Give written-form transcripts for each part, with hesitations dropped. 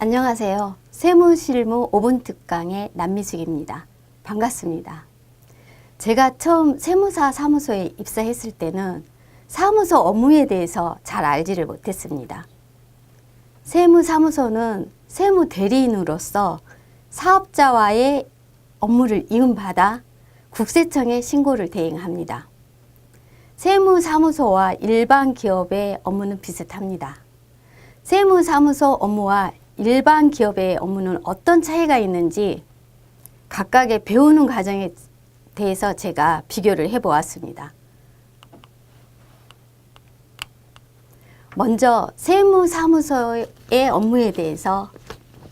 안녕하세요. 세무실무 5분 특강의 남미숙입니다. 반갑습니다. 제가 처음 세무사 사무소에 입사했을 때는 사무소 업무에 대해서 잘 알지를 못했습니다. 세무사무소는 세무대리인으로서 사업자와의 업무를 이음받아 국세청에 신고를 대행합니다. 세무사무소와 일반 기업의 업무는 비슷합니다. 세무사무소 업무와 일반 기업의 업무는 어떤 차이가 있는지 각각의 배우는 과정에 대해서 제가 비교를 해보았습니다. 먼저 세무사무소의 업무에 대해서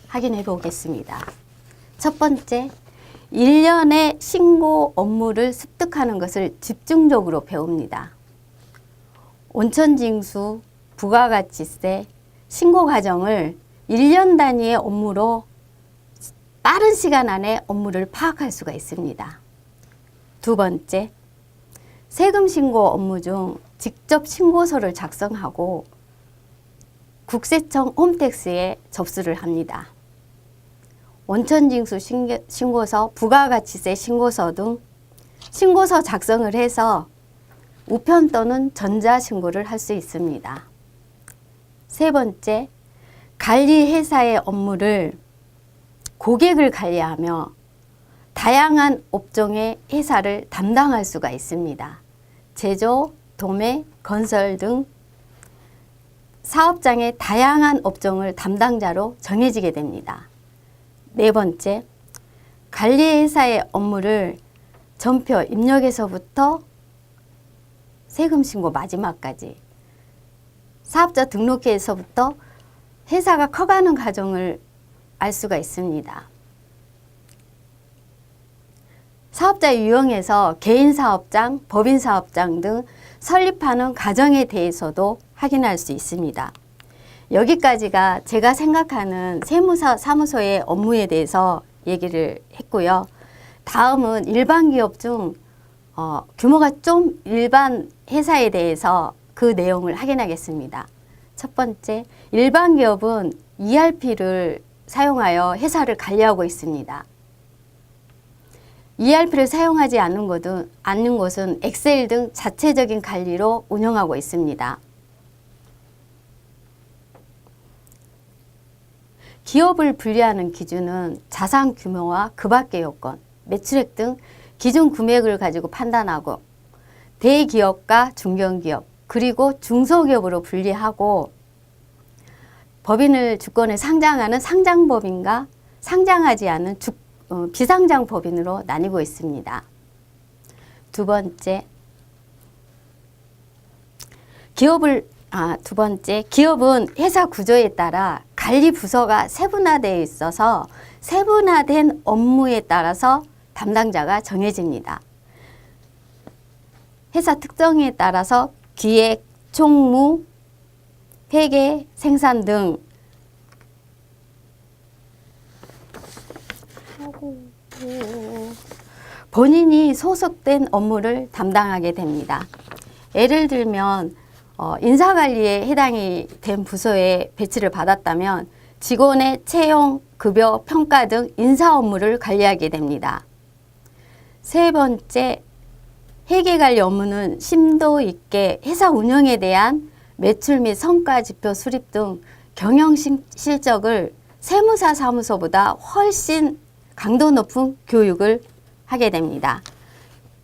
확인해 보겠습니다. 첫 번째, 1년의 신고 업무를 습득하는 것을 집중적으로 배웁니다. 온천징수, 부가가치세, 신고 과정을 1년 단위의 업무로 빠른 시간 안에 업무를 파악할 수가 있습니다. 두 번째, 세금 신고 업무 중 직접 신고서를 작성하고 국세청 홈택스에 접수를 합니다. 원천징수 신고서, 부가가치세 신고서 등 신고서 작성을 해서 우편 또는 전자신고를 할 수 있습니다. 세 번째, 관리회사의 업무를 고객을 관리하며 다양한 업종의 회사를 담당할 수가 있습니다. 제조, 도매, 건설 등 사업장의 다양한 업종을 담당자로 정해지게 됩니다. 네 번째, 관리회사의 업무를 전표 입력에서부터 세금 신고 마지막까지 사업자 등록회에서부터 회사가 커가는 과정을 알 수가 있습니다. 사업자 유형에서 개인사업장, 법인사업장 등 설립하는 과정에 대해서도 확인할 수 있습니다. 여기까지가 제가 생각하는 세무사 사무소의 업무에 대해서 얘기를 했고요. 다음은 일반 기업 중 규모가 좀 일반 회사에 대해서 그 내용을 확인하겠습니다. 첫 번째, 일반 기업은 ERP를 사용하여 회사를 관리하고 있습니다. ERP를 사용하지 않는 곳은 엑셀 등 자체적인 관리로 운영하고 있습니다. 기업을 분류하는 기준은 자산 규모와 그 밖의 요건, 매출액 등 기준 금액을 가지고 판단하고 대기업과 중견기업, 그리고 중소기업으로 분리하고 법인을 주권에 상장하는 상장법인과 상장하지 않은 비상장법인으로 나뉘고 있습니다. 두 번째, 기업은 회사 구조에 따라 관리 부서가 세분화되어 있어서 세분화된 업무에 따라서 담당자가 정해집니다. 회사 특성에 따라서 기획, 총무, 회계, 생산 등 본인이 소속된 업무를 담당하게 됩니다. 예를 들면 인사관리에 해당이 된 부서에 배치를 받았다면 직원의 채용, 급여, 평가 등 인사 업무를 관리하게 됩니다. 세 번째, 회계관리 업무는 심도 있게 회사 운영에 대한 매출 및 성과 지표 수립 등 경영 실적을 세무사 사무소보다 훨씬 강도 높은 교육을 하게 됩니다.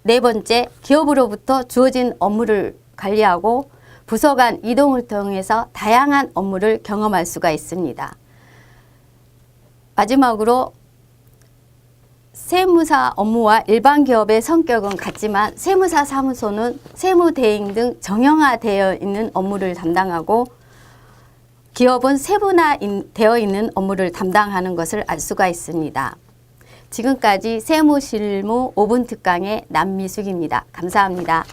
네 번째, 기업으로부터 주어진 업무를 관리하고 부서 간 이동을 통해서 다양한 업무를 경험할 수가 있습니다. 마지막으로 세무사 업무와 일반 기업의 성격은 같지만 세무사 사무소는 세무대행 등 정형화되어 있는 업무를 담당하고 기업은 세분화되어 있는 업무를 담당하는 것을 알 수가 있습니다. 지금까지 세무실무 5분 특강의 남미숙입니다. 감사합니다.